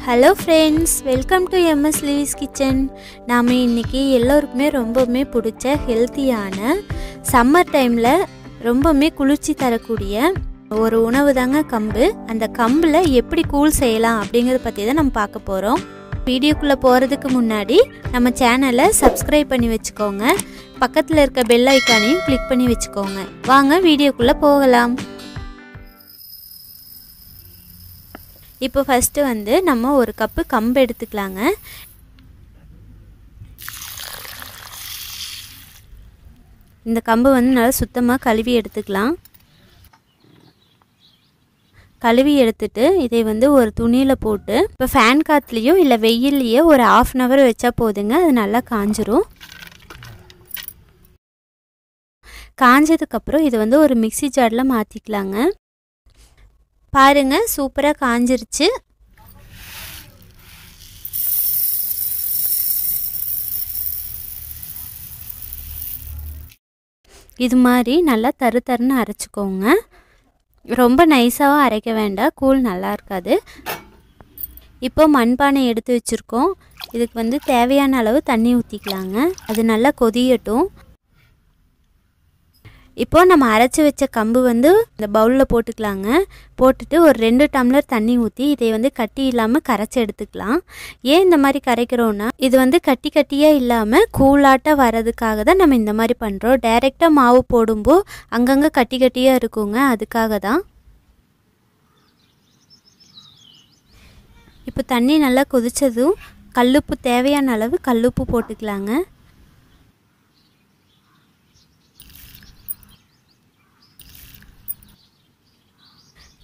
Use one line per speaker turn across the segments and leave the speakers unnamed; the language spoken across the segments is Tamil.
Hello friends, welcome to MS Levi's kitchen. நாம இன்னைக்கு எல்லாருக்குமே ரொம்பவே பிடிச்ச ஹெல்தியான சம்மர் டைம்ல ரொம்பவே குளிர்ச்சி தரக்கூடிய ஒரு உணவு தாங்க கம்பு. அந்த கம்புல எப்படி கூழ் செய்யலாம் அப்படிங்கறத பத்தி தான் நம்ம பார்க்க போறோம். வீடியோக்குள்ள போறதுக்கு முன்னாடி நம்ம சேனலை சப்ஸ்கிரைப் பண்ணி வெச்சுக்கோங்க. பக்கத்துல இருக்க பெல் ஐகானையும் கிளிக் பண்ணி வெச்சுக்கோங்க. வாங்க வீடியோக்குள்ள போகலாம். இப்போ ஃபர்ஸ்ட் வந்து நம்ம ஒரு கப் கம்பு எடுத்துக்கலாங்க. இந்த கம்பு வந்து நல்லா சுத்தமா கழுவி எடுத்துக்கலாம். கழுவி எடுத்துட்டு இதை வந்து ஒரு துணியில போட்டு இப்போ ஃபேன் காத்துலயோ இல்ல வெயில்லயோ ஒரு 1/2 an hour வெச்சா போதுங்க. அது நல்லா காஞ்சிரும். காஞ்சதுக்கு அப்புறம் இது வந்து ஒரு மிக்ஸி ஜார்ல மாத்திக்கலாங்க. பாருங்க சூப்பரா காஞ்சிருச்சு. இது மாதிரி நல்லா தருன்னு அரைச்சுக்கோங்க. ரொம்ப நைஸாவும் அரைக்க வேண்டாம், கூழ் நல்லா இருக்காது. இப்போ மண்பானை எடுத்து வச்சிருக்கோம். இதுக்கு வந்து தேவையான அளவு தண்ணி ஊத்திக்கலாங்க. அது நல்லா கொதியட்டும். இப்போ நம்ம அரைச்சு வச்ச கம்பு வந்து இந்த பவுல்ல போட்டுக்கலாங்க. போட்டுட்டு ஒரு 2 டம்ளர் தண்ணி ஊத்தி இதை வந்து கட்டி இல்லாம கரைச்சு எடுத்துக்கலாம். ஏன் இந்த மாதிரி கரைக்கிறோம்னா இது வந்து கட்டி கட்டியா இல்லாம கூழாட்ட வரதுக்காக தான் நம்ம இந்த மாதிரி பண்றோம். டைரக்டா மாவு போடும்போது அங்கங்க கட்டி கட்டியா இருக்குங்க, அதுக்காக தான். இப்போ தண்ணி நல்லா கொதிச்சதும் கல்லுப்பு தேவையான அளவு கல்லுப்பு போட்டுக்கலாங்க.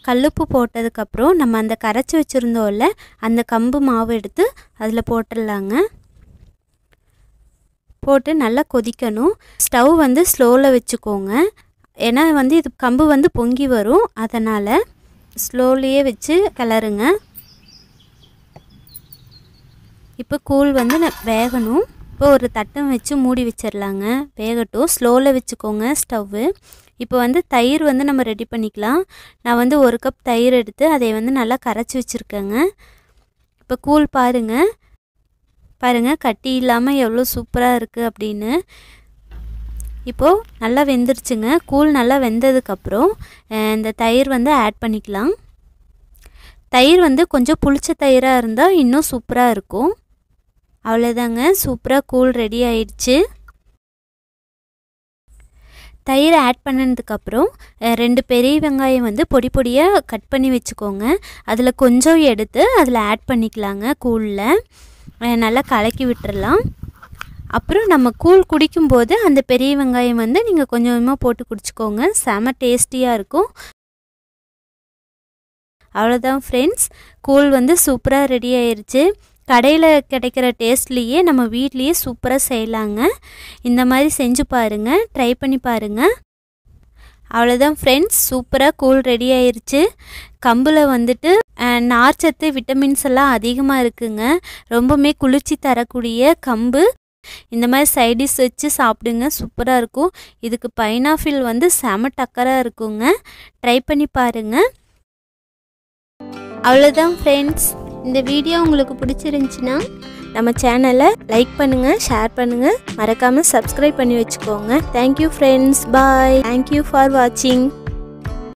கல்லுப்பு போட்டதுக்கு அப்புறம் நம்ம அந்த கரைச்சி வச்சிருந்தோம்ல அந்த கம்பு மாவு எடுத்து அதுல போட்டுடலாங்க. போட்டு நல்லா கொதிக்கணும். ஸ்டவ் வந்து ஸ்லோல வச்சுக்கோங்க. ஏன்னா வந்து இது கம்பு வந்து பொங்கி வரும், அதனால ஸ்லோலியே வச்சு கிளறுங்க. இப்போ கூழ் வந்து வேகணும். இப்போ ஒரு தட்டம் வச்சு மூடி வச்சிடலாங்க. வேகட்டும். ஸ்லோல வச்சுக்கோங்க ஸ்டவ். இப்போ வந்து தயிர் வந்து நம்ம ரெடி பண்ணிக்கலாம். நான் வந்து 1 கப் தயிர் எடுத்து அதை வந்து நல்லா கரைச்சி வச்சிருக்கேங்க. இப்போ கூழ் பாருங்க கட்டி இல்லாமல் எவ்வளோ சூப்பராக இருக்குது அப்படின்னு. இப்போது நல்லா வெந்துருச்சுங்க. கூழ் நல்லா வெந்ததுக்கப்புறம் இந்த தயிர் வந்து ஆட் பண்ணிக்கலாம். தயிர் வந்து கொஞ்சம் புளிச்ச தயிராக இருந்தால் இன்னும் சூப்பராக இருக்கும். அவ்வளோதாங்க, சூப்பராக கூழ் ரெடி ஆயிடுச்சு. தயிர் ஆட் பண்ணதுக்கப்புறம் 2 பெரிய வெங்காயம் வந்து பொடி பொடியாக கட் பண்ணி வச்சுக்கோங்க. அதில் கொஞ்சம் எடுத்து அதில் ஆட் பண்ணிக்கலாங்க. கூழில் நல்லா கலக்கி விட்டுறலாம். அப்புறம் நம்ம கூழ் குடிக்கும்போது அந்த பெரிய வெங்காயம் வந்து நீங்கள் கொஞ்சம் கொஞ்சமாக போட்டு குடிச்சிக்கோங்க. செம டேஸ்டியாக இருக்கும். அவ்வளோதான் ஃப்ரெண்ட்ஸ், கூழ் வந்து சூப்பராக ரெடி ஆயிடுச்சு. கடையில் கிடைக்கிற டேஸ்ட்லேயே நம்ம வீட்லேயே சூப்பராக செய்யலாங்க. இந்த மாதிரி செஞ்சு பாருங்கள், ட்ரை பண்ணி பாருங்கள். அவ்வளோதான் ஃப்ரெண்ட்ஸ், சூப்பராக கூழ் ரெடி ஆயிடுச்சு. கம்பில் வந்துட்டு நார்ச்சத்து விட்டமின்ஸ் எல்லாம் அதிகமாக இருக்குங்க. ரொம்பவுமே குளிர்ச்சி தரக்கூடிய கம்பு. இந்த மாதிரி சைடிஷ் வச்சு சாப்பிடுங்க, சூப்பராக இருக்கும். இதுக்கு பைனாப்பிள் வந்து செம டக்கராக இருக்குங்க. ட்ரை பண்ணி பாருங்கள். அவ்வளோதான் ஃப்ரெண்ட்ஸ், இந்த வீடியோ உங்களுக்கு பிடிச்சிருந்துச்சுன்னா நம்ம சேனலை லைக் பண்ணுங்கள், ஷேர் பண்ணுங்கள், மறக்காமல் சப்ஸ்கிரைப் பண்ணி வச்சுக்கோங்க. Thank you friends, bye. Thank you for வாட்சிங்.